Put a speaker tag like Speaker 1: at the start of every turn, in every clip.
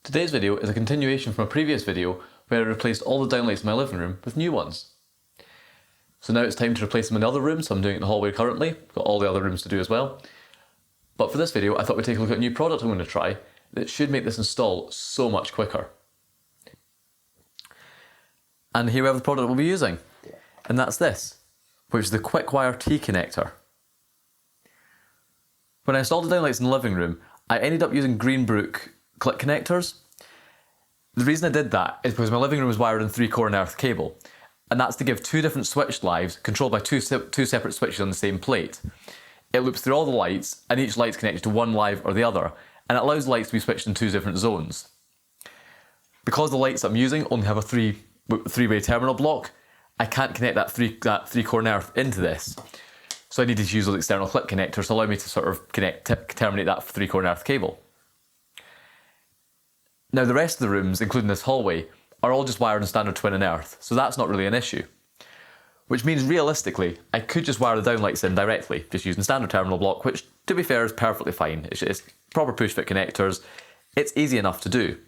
Speaker 1: Today's video is a continuation from a previous video where I replaced all the downlights in my living room with new ones. So now it's time to replace them in the other room, so I'm doing it in the hallway currently. Got all the other rooms to do as well. But for this video I thought we'd take a look at a new product I'm going to try that should make this install so much quicker. And here we have the product we'll be using. And that's this, which is the Quickwire T-Connector. When I installed the downlights in the living room, I ended up using Greenbrook click connectors. The reason I did that is because my living room was wired in 3-core and earth cable, and that's to give two different switch lives controlled by two separate switches on the same plate. It loops through all the lights, and each light's connected to one live or the other, and it allows lights to be switched in two different zones. Because the lights I'm using only have a three-way terminal block, I can't connect that 3-core and earth into this. So I needed to use those external clip connectors to allow me to sort of terminate that 3-core and earth cable. Now the rest of the rooms, including this hallway, are all just wired in standard twin and earth, so that's not really an issue. Which means realistically, I could just wire the downlights in directly, just using standard terminal block, which to be fair is perfectly fine. It's proper push fit connectors, it's easy enough to do.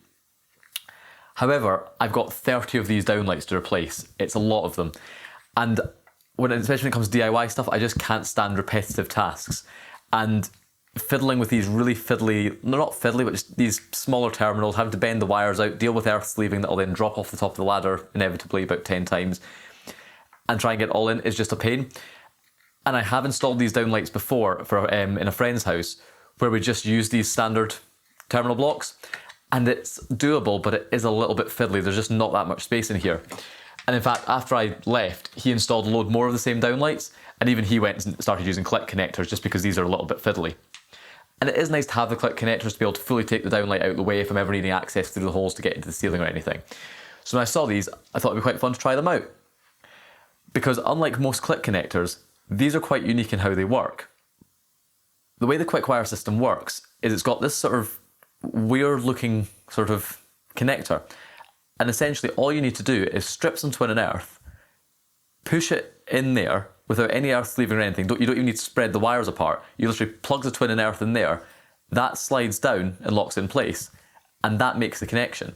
Speaker 1: However, I've got 30 of these downlights to replace. It's a lot of them. And especially when it comes to DIY stuff, I just can't stand repetitive tasks. And fiddling with these really fiddly, no, not fiddly, but just these smaller terminals, having to bend the wires out, deal with earth sleeving that'll then drop off the top of the ladder inevitably about 10 times, and try and get it all in is just a pain. And I have installed these downlights before in a friend's house where we just use these standard terminal blocks, and it's doable, but it is a little bit fiddly. There's just not that much space in here. And in fact, after I left, he installed a load more of the same downlights, and even he went and started using click connectors just because these are a little bit fiddly. And it is nice to have the click connectors to be able to fully take the downlight out of the way if I'm ever needing access through the holes to get into the ceiling or anything. So when I saw these, I thought it'd be quite fun to try them out. Because unlike most click connectors, these are quite unique in how they work. The way the Quickwire system works is it's got this sort of weird looking sort of connector. And essentially all you need to do is strip some twin and earth, push it in there without any earth sleeving or anything. You don't even need to spread the wires apart. You literally plug the twin and earth in there, that slides down and locks in place, and that makes the connection.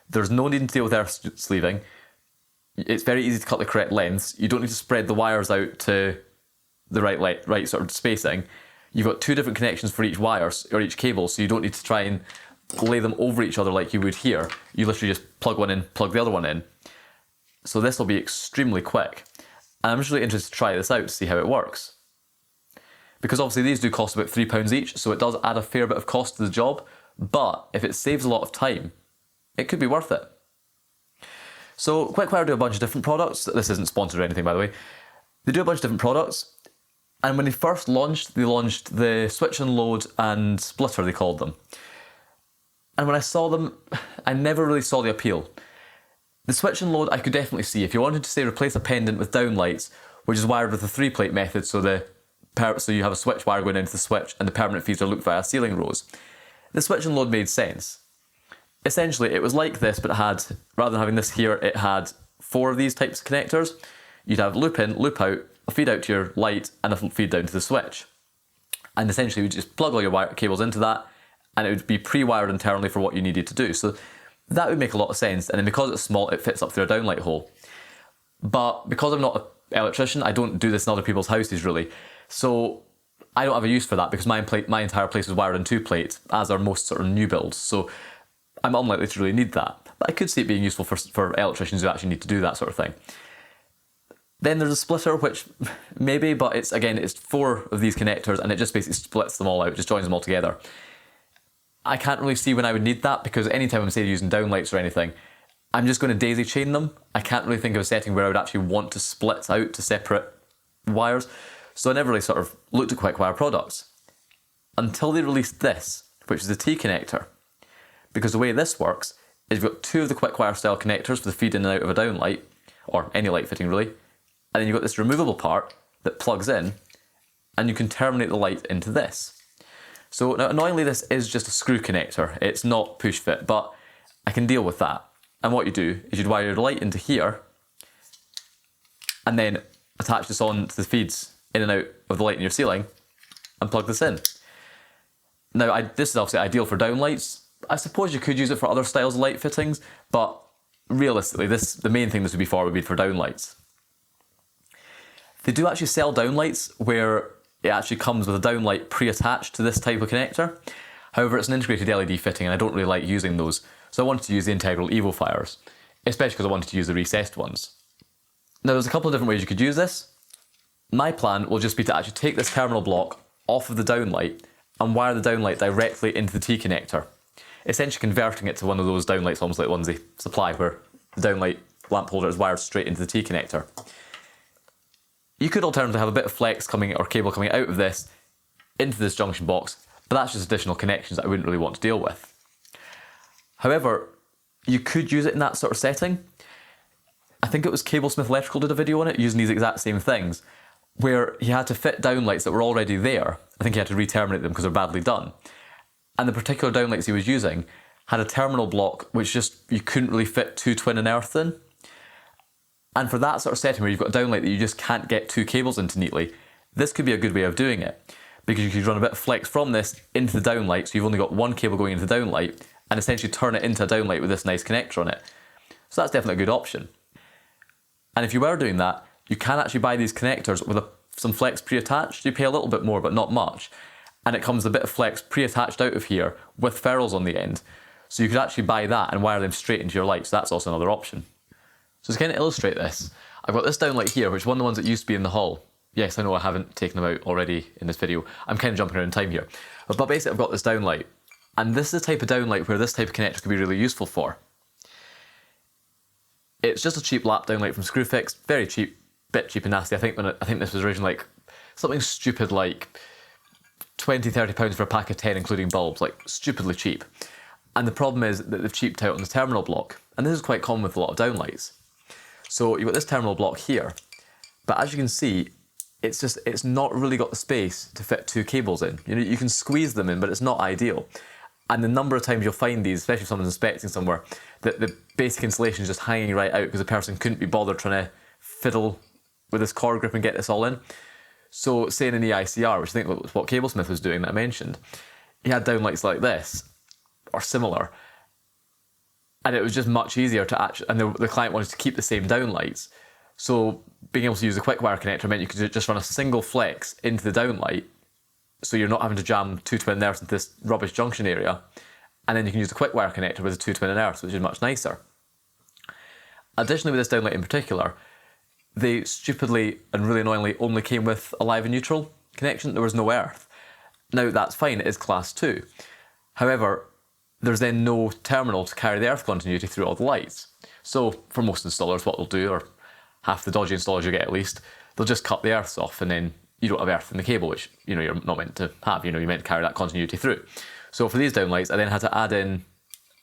Speaker 1: There's no need to deal with earth sleeving. It's very easy to cut the correct lengths. You don't need to spread the wires out to the right sort of spacing. You've got two different connections for each wire or each cable, so you don't need to try and lay them over each other like you would here. You literally just plug one in, plug the other one in. So this will be extremely quick. And I'm just really interested to try this out to see how it works. Because obviously these do cost about £3 each, so it does add a fair bit of cost to the job, but if it saves a lot of time, it could be worth it. So Quickwire do a bunch of different products. This isn't sponsored or anything, by the way. They do a bunch of different products, and when they first launched, they launched the switch and load and splitter, they called them. And when I saw them, I never really saw the appeal. The switch and load I could definitely see. If you wanted to say replace a pendant with downlights, which is wired with a 3-plate method, so you have a switch wire going into the switch and the permanent feeds are looped via ceiling rows, the switch and load made sense. Essentially it was like this, but it had, rather than having this here, it had 4 of these types of connectors. You'd have loop in, loop out, a feed out to your light, and a feed down to the switch. And essentially you would just plug all your cables into that, and it would be pre-wired internally for what you needed to do. So that would make a lot of sense, and then because it's small, it fits up through a downlight hole. But because I'm not an electrician, I don't do this in other people's houses really, so I don't have a use for that because my entire place is wired in 2 plates, as are most sort of new builds, so I'm unlikely to really need that. But I could see it being useful for electricians who actually need to do that sort of thing. Then there's a splitter, which maybe, but it's 4 of these connectors, and it just basically splits them all out, just joins them all together. I can't really see when I would need that, because anytime I'm, say, using downlights or anything, I'm just going to daisy chain them. I can't really think of a setting where I would actually want to split out to separate wires, so I never really sort of looked at Quickwire products. Until they released this, which is the T-Connector. Because the way this works is you've got 2 of the Quickwire style connectors for the feed in and out of a downlight, or any light fitting really, and then you've got this removable part that plugs in, and you can terminate the light into this. So now annoyingly this is just a screw connector, it's not push fit, but I can deal with that. And what you do is you'd wire your light into here, and then attach this on to the feeds in and out of the light in your ceiling, and plug this in. Now this is obviously ideal for downlights. I suppose you could use it for other styles of light fittings, but realistically, the main thing this would be for downlights. They do actually sell downlights where it actually comes with a downlight pre-attached to this type of connector. However, it's an integrated LED fitting and I don't really like using those, so I wanted to use the integral Evo fires, especially because I wanted to use the recessed ones. Now there's a couple of different ways you could use this. My plan will just be to actually take this terminal block off of the downlight and wire the downlight directly into the T-connector, essentially converting it to one of those downlights almost like the ones they supply where the downlight lamp holder is wired straight into the T-connector. You could alternatively have a bit of flex coming or cable coming out of this into this junction box, but that's just additional connections that I wouldn't really want to deal with. However, you could use it in that sort of setting. I think it was Cablesmith Electrical did a video on it using these exact same things, where he had to fit downlights that were already there. I think he had to re-terminate them because they're badly done. And the particular downlights he was using had a terminal block which just you couldn't really fit two twin and earth in. And for that sort of setting where you've got a downlight that you just can't get two cables into neatly, this could be a good way of doing it, because you could run a bit of flex from this into the downlight, so you've only got one cable going into the downlight, and essentially turn it into a downlight with this nice connector on it. So that's definitely a good option. And if you were doing that, you can actually buy these connectors with some flex pre-attached. You pay a little bit more, but not much. And it comes a bit of flex pre-attached out of here with ferrules on the end. So you could actually buy that and wire them straight into your light. So that's also another option. So to kind of illustrate this, I've got this downlight here, which is one of the ones that used to be in the hall. Yes, I know I haven't taken them out already in this video. I'm kind of jumping around in time here. But basically I've got this downlight. And this is the type of downlight where this type of connector could be really useful for. It's just a cheap lap downlight from Screwfix, very cheap, bit cheap and nasty. I think this was originally like something stupid like £20–30 for a pack of 10 including bulbs, like stupidly cheap. And the problem is that they've cheaped out on the terminal block, and this is quite common with a lot of downlights. So you've got this terminal block here, but as you can see, it's not really got the space to fit two cables in. You know, you can squeeze them in, but it's not ideal. And the number of times you'll find these, especially if someone's inspecting somewhere, that the basic insulation is just hanging right out because the person couldn't be bothered trying to fiddle with this cord grip and get this all in. So say in an EICR, which I think was what Cablesmith was doing that I mentioned, he had downlights like this, or similar, and it was just much easier to actually, and the client wanted to keep the same downlights. So being able to use the Quickwire connector meant you could just run a single flex into the downlight, so you're not having to jam two twin earths into this rubbish junction area, and then you can use the Quickwire connector with the two twin earths, which is much nicer. Additionally, with this downlight in particular, they stupidly and really annoyingly only came with a live and neutral connection. There was no earth. Now that's fine, it is class 2. However, there's then no terminal to carry the earth continuity through all the lights. So for most installers, what they'll do, or half the dodgy installers you get at least, they'll just cut the earths off and then you don't have earth in the cable, which you're not meant to have. You're meant to carry that continuity through. So for these downlights, I then had to add in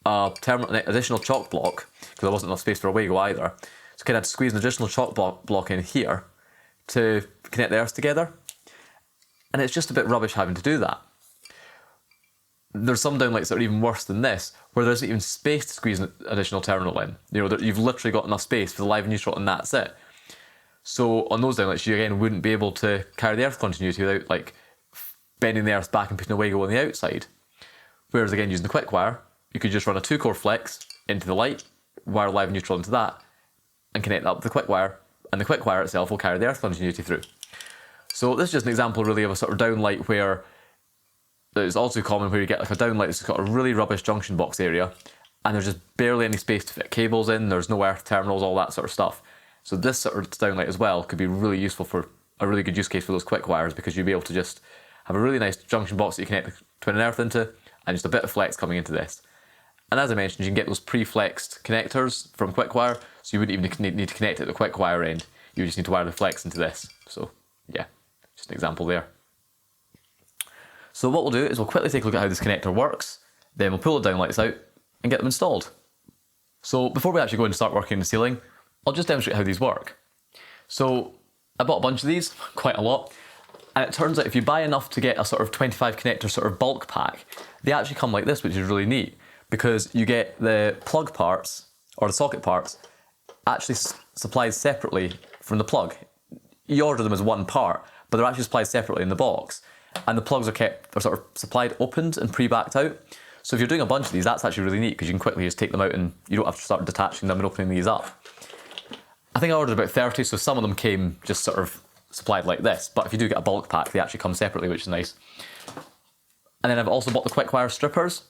Speaker 1: an additional chalk block, because there wasn't enough space for a Wago either. So I had to squeeze an additional chalk block in here to connect the earths together. And it's just a bit rubbish having to do that. There's some downlights that are even worse than this, where there isn't even space to squeeze an additional terminal in. You've literally got enough space for the live and neutral and that's it. So on those downlights, you again wouldn't be able to carry the earth continuity without like bending the earth back and putting a Wago on the outside. Whereas again, using the Quickwire, you could just run a 2-core flex into the light, wire live and neutral into that, and connect that with the Quickwire, and the Quickwire itself will carry the earth continuity through. So this is just an example really of a sort of downlight where it's also common where you get like a downlight that's got a really rubbish junction box area, and there's just barely any space to fit cables in, there's no earth terminals, all that sort of stuff. So this sort of downlight as well could be really useful for a really good use case for those Quickwires, because you'd be able to just have a really nice junction box that you connect the twin and earth into, and just a bit of flex coming into this. And as I mentioned, you can get those pre-flexed connectors from Quickwire, so you wouldn't even need to connect it at the Quickwire end. You just need to wire the flex into this. So yeah, just an example there. So what we'll do is we'll quickly take a look at how this connector works, then we'll pull the downlights out and get them installed. So before we actually go and start working the ceiling, I'll just demonstrate how these work. So I bought a bunch of these, quite a lot, and it turns out if you buy enough to get a sort of 25 connector sort of bulk pack, they actually come like this, which is really neat, because you get the plug parts, or the socket parts, actually supplied separately from the plug. You order them as one part, but they're actually supplied separately in the box, and the plugs are sort of supplied opened and pre-backed out. So if you're doing a bunch of these, that's actually really neat because you can quickly just take them out and you don't have to start detaching them and opening these up. I think I ordered about 30, so some of them came just sort of supplied like this, but if you do get a bulk pack, they actually come separately, which is nice. And then I've also bought the Quickwire strippers.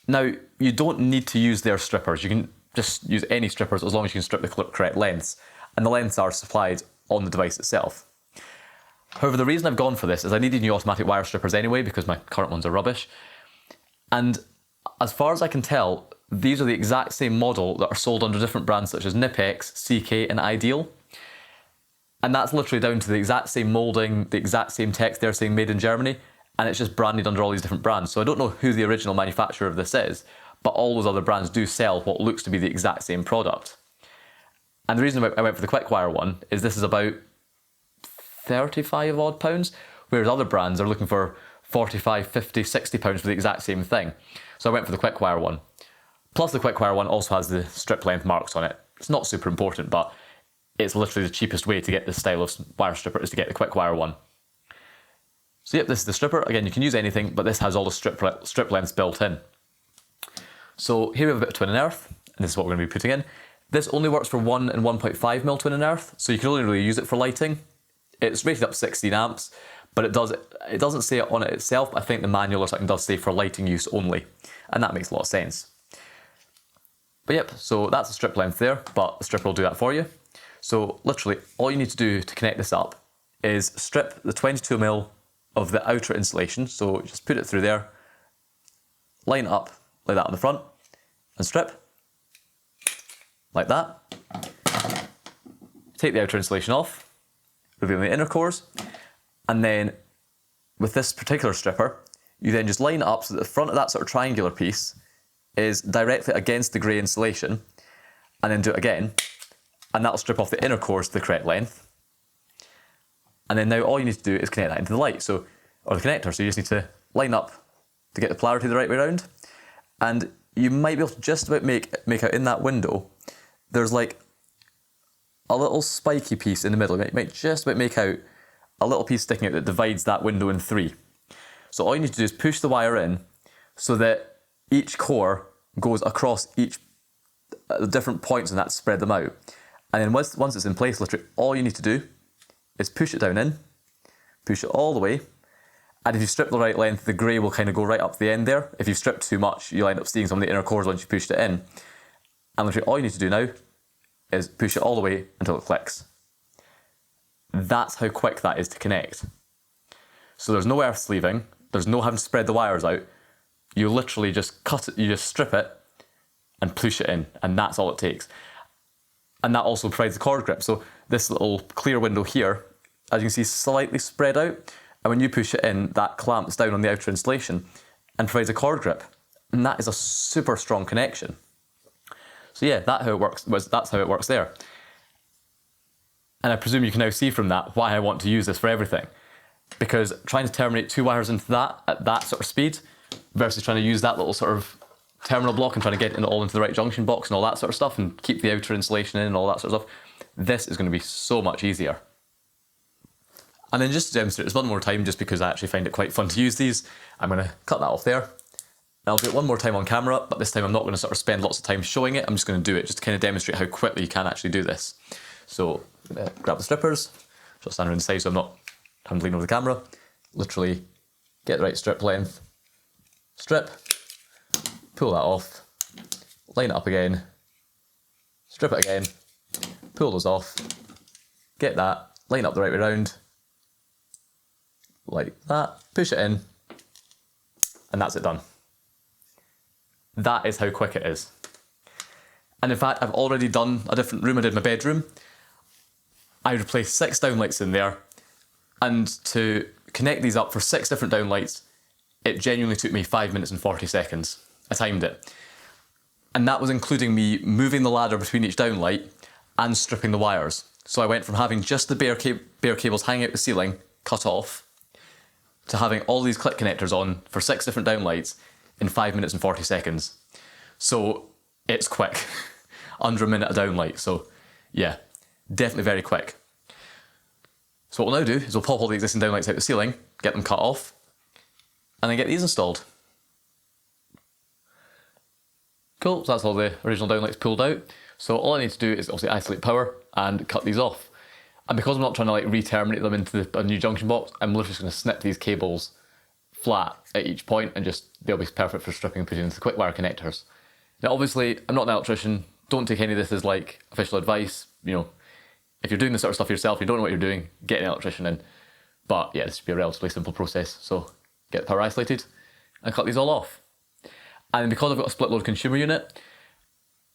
Speaker 1: Now, you don't need to use their strippers. You can just use any strippers as long as you can strip the correct lengths. And the lengths are supplied on the device itself. However, the reason I've gone for this is I needed new automatic wire strippers anyway because my current ones are rubbish. And as far as I can tell, these are the exact same model that are sold under different brands such as Nipex, CK and Ideal. And that's literally down to the exact same moulding, the exact same text they're saying made in Germany, and it's just branded under all these different brands. So I don't know who the original manufacturer of this is, but all those other brands do sell what looks to be the exact same product. And the reason I went for the Quickwire one is this is about 35 odd pounds, whereas other brands are looking for 45, 50, 60 pounds for the exact same thing. So I went for the Quickwire one. Plus the Quickwire one also has the strip length marks on it. It's not super important, but it's literally the cheapest way to get this style of wire stripper is to get the Quickwire one. So yep, this is the stripper. Again, you can use anything, but this has all the strip lengths built in. So here we have a bit of twin and earth, and this is what we're going to be putting in. This only works for 1 and 1.5mm twin and earth, so you can only really use it for lighting. It's rated up to 16 amps, but it doesn't say it on it itself, but I think the manual or something does say for lighting use only, and that makes a lot of sense. But yep, so that's the strip length there, but the stripper will do that for you. So literally, all you need to do to connect this up is strip the 22mm of the outer insulation, so just put it through there, line it up like that on the front, and strip, like that. Take the outer insulation off, revealing the inner cores, and then with this particular stripper, you then just line it up so that the front of that sort of triangular piece is directly against the grey insulation, and then do it again, and that'll strip off the inner cores to the correct length. And then now all you need to do is connect that into the light, or the connector, so you just need to line up to get the polarity the right way around. And you might be able to just about make out in that window, there's like a little spiky piece in the middle. You might just about make out a little piece sticking out that divides that window in 3. So all you need to do is push the wire in so that each core goes across each the different points and that spread them out. And then once it's in place, literally all you need to do is push it down in, push it all the way, and if you strip the right length, the grey will kind of go right up the end there. If you've stripped too much, you'll end up seeing some of the inner cores once you pushed it in. And literally all you need to do now is push it all the way until it clicks. That's how quick that is to connect. So there's no earth sleeving, there's no having to spread the wires out. You literally just cut it, you just strip it and push it in, and that's all it takes. And that also provides the cord grip. So this little clear window here, as you can see, slightly spread out. And when you push it in, that clamps down on the outer insulation and provides a cord grip. And that is a super strong connection. So yeah, that's how it works there. And I presume you can now see from that why I want to use this for everything. Because trying to terminate 2 wires into that at that sort of speed versus trying to use that little sort of terminal block and trying to get it all into the right junction box and all that sort of stuff and keep the outer insulation in and all that sort of stuff, this is going to be so much easier. And then just to demonstrate this one more time, just because I actually find it quite fun to use these, I'm going to cut that off there. And I'll do it one more time on camera, but this time I'm not going to sort of spend lots of time showing it, I'm just going to do it just to kind of demonstrate how quickly you can actually do this. So grab the strippers, just stand around the side so I'm not having to lean over the camera, literally get the right strip length, strip, pull that off, line it up again, strip it again, pull those off, get that, line up the right way around, like that, push it in, and that's it done. That is how quick it is. And in fact, I've already done a different room. I did my bedroom. I replaced 6 downlights in there, and to connect these up for 6 different downlights, it genuinely took me 5 minutes and 40 seconds. I timed it. And that was including me moving the ladder between each downlight and stripping the wires. So I went from having just the bare cables hanging out the ceiling, cut off, to having all these clip connectors on for 6 different downlights in 5 minutes and 40 seconds. So it's quick. Under a minute a downlight. So yeah, definitely very quick. So what we'll now do is we'll pop all the existing downlights out the ceiling, get them cut off, and then get these installed. Cool, so that's all the original downlights pulled out. So all I need to do is obviously isolate power and cut these off. And because I'm not trying to like re-terminate them into a new junction box, I'm literally just going to snip these cables flat at each point and just they'll be perfect for stripping and putting into the Quickwire connectors. Now obviously I'm not an electrician, don't take any of this as like official advice, you know, if you're doing this sort of stuff yourself, you don't know what you're doing, get an electrician in. But yeah, this should be a relatively simple process. So get the power isolated and cut these all off. And because I've got a split load consumer unit,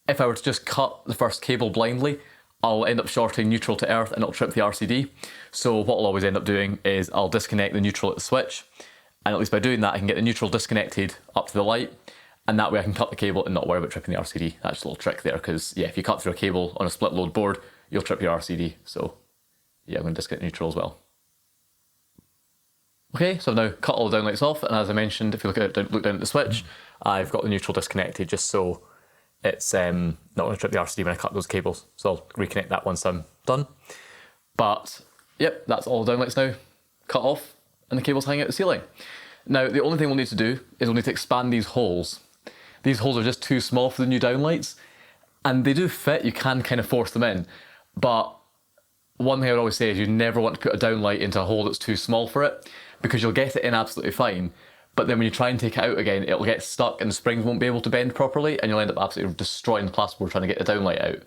Speaker 1: if I were to just cut the first cable blindly, I'll end up shorting neutral to earth and it'll trip the RCD. So what I'll always end up doing is I'll disconnect the neutral at the switch, and at least by doing that I can get the neutral disconnected up to the light, and that way I can cut the cable and not worry about tripping the RCD. That's just a little trick there, because yeah, if you cut through a cable on a split load board, you'll trip your RCD. So yeah, I'm going to disconnect neutral as well. Okay, so I've now cut all the downlights off, and as I mentioned, if you look down at the switch, I've got the neutral disconnected just so it's not going to trip the RCD when I cut those cables. So I'll reconnect that once I'm done. But yep, that's all the downlights now cut off and the cables hanging out the ceiling. Now the only thing we'll need to do is we'll need to expand these holes. These holes are just too small for the new downlights, and they do fit, you can kind of force them in, but one thing I would always say is you never want to put a downlight into a hole that's too small for it, because you'll get it in absolutely fine, but then when you try and take it out again, it'll get stuck and the springs won't be able to bend properly, and you'll end up absolutely destroying the plasterboard trying to get the downlight out.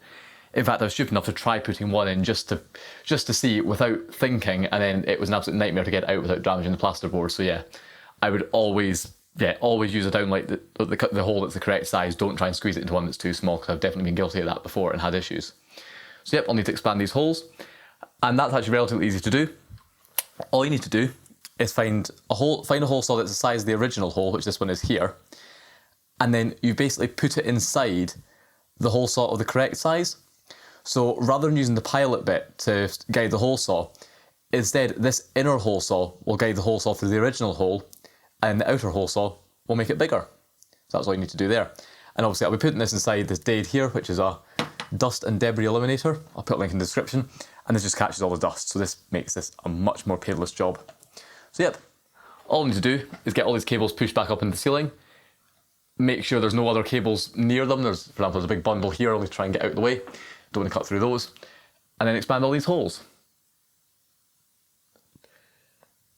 Speaker 1: In fact, I was stupid enough to try putting one in just to see without thinking, and then it was an absolute nightmare to get it out without damaging the plasterboard. So yeah, I would always use a downlight, the hole that's the correct size. Don't try and squeeze it into one that's too small, because I've definitely been guilty of that before and had issues. So yep, I'll need to expand these holes, and that's actually relatively easy to do. All you need to do is find a hole saw that's the size of the original hole, which this one is here, and then you basically put it inside the hole saw of the correct size. So rather than using the pilot bit to guide the hole saw, instead this inner hole saw will guide the hole saw through the original hole, and the outer hole saw will make it bigger. So that's all you need to do there. And obviously I'll be putting this inside this dade here, which is a dust and debris eliminator. I'll put a link in the description, and this just catches all the dust, so this makes this a much more painless job. So yep, all I need to do is get all these cables pushed back up into the ceiling, make sure there's no other cables near them. For example, there's a big bundle here, I'll need to try and get out of the way, don't want to cut through those, and then expand all these holes.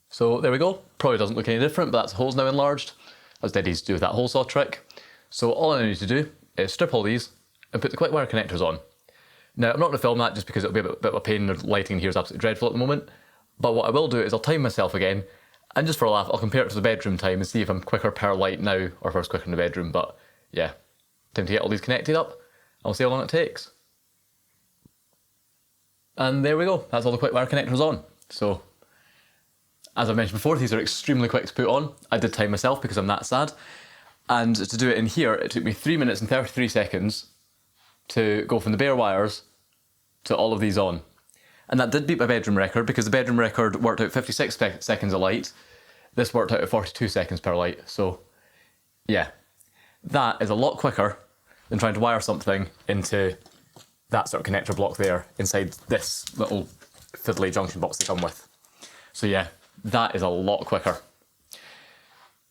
Speaker 1: So there we go, probably doesn't look any different, but that's holes now enlarged. That's dead easy to do with that hole saw trick. So all I need to do is strip all these and put the Quickwire connectors on. Now I'm not going to film that just because it'll be a bit of a pain, the lighting here is absolutely dreadful at the moment, but what I will do is I'll time myself again, and just for a laugh I'll compare it to the bedroom time and see if I'm quicker per light now or if I was quicker in the bedroom. But yeah, time to get all these connected up, and we'll see how long it takes. And there we go, that's all the Quickwire connectors on. So as I mentioned before, these are extremely quick to put on. I did time myself because I'm that sad, and to do it in here it took me 3 minutes and 33 seconds to go from the bare wires to all of these on. And that did beat my bedroom record, because the bedroom record worked out 56 seconds of light. This worked out at 42 seconds per light. So yeah, that is a lot quicker than trying to wire something into that sort of connector block there inside this little fiddly junction box they come with. So yeah, that is a lot quicker.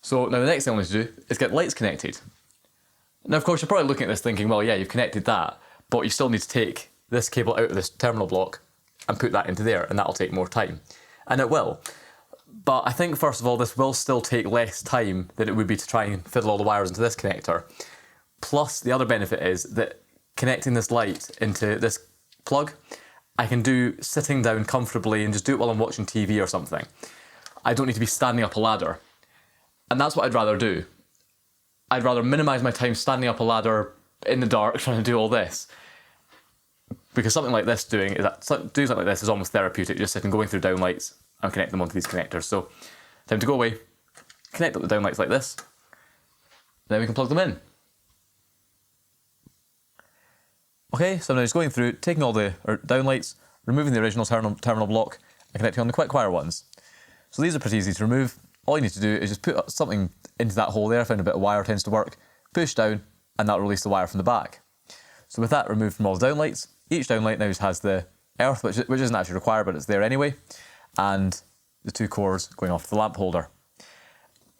Speaker 1: So now the next thing I want to do is get lights connected. Now of course you're probably looking at this thinking, well yeah, you've connected that, but you still need to take this cable out of this terminal block and put that into there, and that'll take more time. And it will. But I think first of all this will still take less time than it would be to try and fiddle all the wires into this connector. Plus the other benefit is that connecting this light into this plug, I can do sitting down comfortably and just do it while I'm watching TV or something. I don't need to be standing up a ladder. And that's what I'd rather do. I'd rather minimise my time standing up a ladder in the dark trying to do all this. Because something like this, doing something like this is almost therapeutic, just sitting going through downlights and connect them onto these connectors. So time to go away, connect up the downlights like this, then we can plug them in. Okay, so I'm now just going through, taking all the downlights, removing the original terminal block and connecting on the Quickwire ones. So these are pretty easy to remove. All you need to do is just put something into that hole there. I found a bit of wire tends to work, push down, and that'll release the wire from the back. So with that removed from all the downlights, each downlight now just has the earth, which isn't actually required, but it's there anyway, and the 2 cores going off the lamp holder.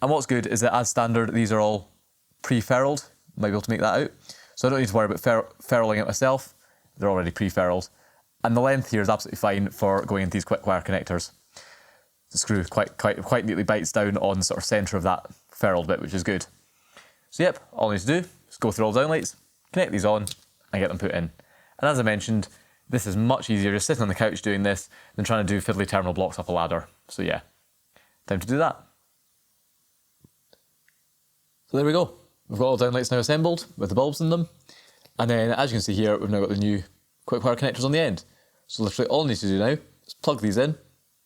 Speaker 1: And what's good is that as standard, these are all pre-ferruled. might be able to make that out. So I don't need to worry about ferruling it myself. They're already pre-ferruled. And the length here is absolutely fine for going into these Quickwire connectors. The screw quite neatly bites down on the sort of centre of that ferruled bit, which is good. So yep, all I need to do is go through all the downlights, connect these on, and get them put in. And as I mentioned, this is much easier just sitting on the couch doing this than trying to do fiddly terminal blocks up a ladder. So yeah, time to do that. So there we go. We've got all the downlights now assembled with the bulbs in them. And then as you can see here, we've now got the new Quickwire connectors on the end. So literally all I need to do now is plug these in,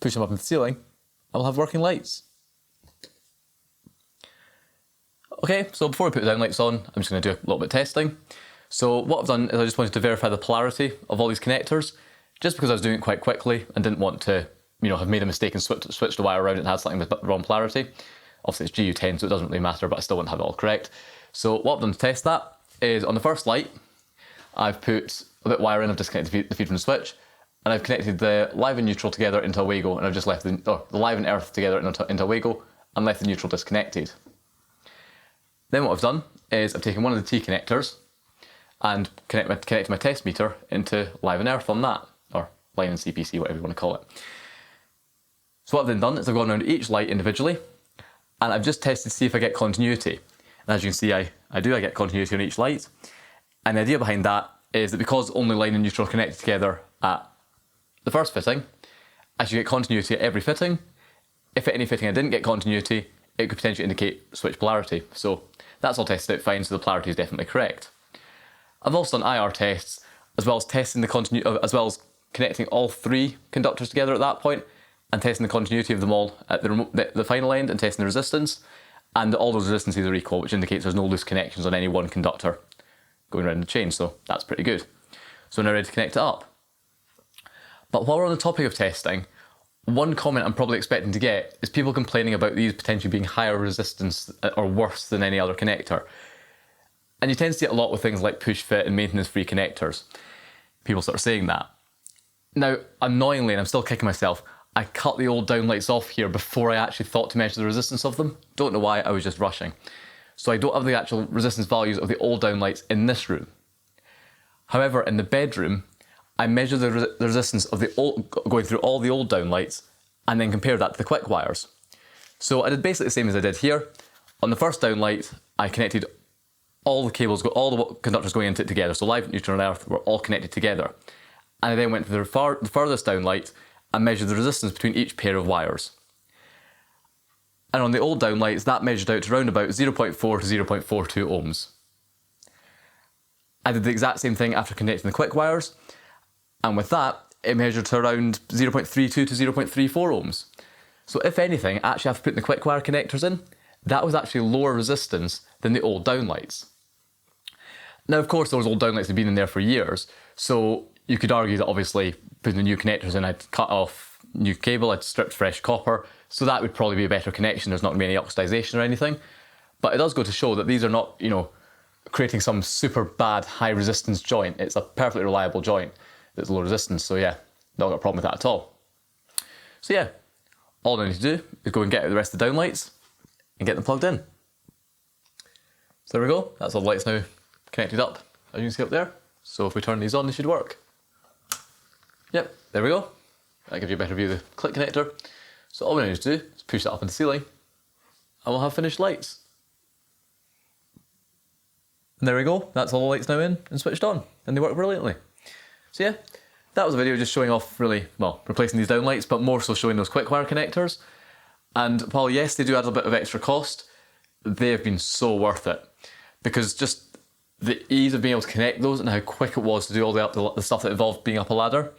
Speaker 1: push them up into the ceiling, and we'll have working lights. Okay, so before we put the downlights on, I'm just going to do a little bit of testing. So what I've done is I just wanted to verify the polarity of all these connectors, just because I was doing it quite quickly and didn't want to, have made a mistake and switched the wire around and had something with the wrong polarity. Obviously it's GU10, so it doesn't really matter, but I still want to have it all correct. So what I've done to test that is on the first light, I've put a bit of wire in, I've disconnected the feed from the switch, and I've connected the live and neutral together into a Wago, and I've just left the live and earth together into a Wago, and left the neutral disconnected. Then what I've done is I've taken one of the T-connectors and connected my test meter into live and earth on that, or line and CPC, whatever you want to call it. So what I've then done is I've gone around each light individually, and I've just tested to see if I get continuity. And as you can see, I get continuity on each light. And the idea behind that is that because only line and neutral are connected together at the first fitting, I should get continuity at every fitting. If at any fitting I didn't get continuity, it could potentially indicate switch polarity. So that's all tested out fine, so the polarity is definitely correct. I've also done IR tests, as well as testing the continuity, as well as connecting all three conductors together at that point, and testing the continuity of them all at the final end, and testing the resistance. And all those resistances are equal, which indicates there's no loose connections on any one conductor going around the chain, so that's pretty good. So now ready to connect it up. But while we're on the topic of testing, one comment I'm probably expecting to get is people complaining about these potentially being higher resistance or worse than any other connector. And you tend to see it a lot with things like push fit and maintenance free connectors. People sort of saying that. Now, annoyingly, and I'm still kicking myself, I cut the old downlights off here before I actually thought to measure the resistance of them. Don't know why, I was just rushing. So I don't have the actual resistance values of the old downlights in this room. However, in the bedroom, I measured the resistance of going through all the old downlights and then compared that to the Quickwires. So I did basically the same as I did here. On the first downlight, I connected all the cables, all the conductors going into it together. So live, neutral and earth were all connected together. And I then went to the furthest downlight and measured the resistance between each pair of wires. And on the old downlights, that measured out to around about 0.4 to 0.42 ohms. I did the exact same thing after connecting the Quickwires, and with that, it measured to around 0.32 to 0.34 ohms. So if anything, actually after putting the Quickwire connectors in, that was actually lower resistance than the old downlights. Now, of course, those old downlights have been in there for years, so you could argue that obviously putting the new connectors in, I'd cut off new cable, I'd stripped fresh copper, so that would probably be a better connection. There's not going to be any oxidization or anything. But it does go to show that these are not, creating some super bad high resistance joint. It's a perfectly reliable joint that's low resistance. So yeah, not got a problem with that at all. So yeah, all I need to do is go and get out the rest of the downlights and get them plugged in. So there we go. That's all the lights now connected up, as you can see up there. So if we turn these on, they should work. Yep, there we go. That gives you a better view of the click connector. So all we need to do is push that up in the ceiling and we'll have finished lights. And there we go, that's all the lights now in and switched on, and they work brilliantly. So yeah, that was a video just showing off replacing these downlights, but more so showing those Quickwire connectors. And while yes, they do add a bit of extra cost, they have been so worth it. Because just the ease of being able to connect those and how quick it was to do all the stuff that involved being up a ladder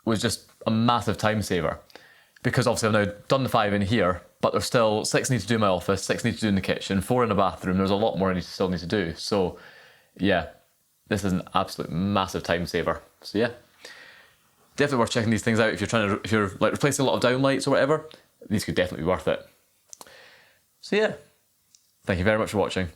Speaker 1: was just a massive time saver. Because obviously I've now done the 5 in here, but there's still 6 I need to do in my office, 6 I need to do in the kitchen, 4 in the bathroom. There's a lot more I still need to do. So yeah, this is an absolute massive time saver. So yeah, definitely worth checking these things out if you're like replacing a lot of downlights or whatever. These could definitely be worth it. So yeah, thank you very much for watching.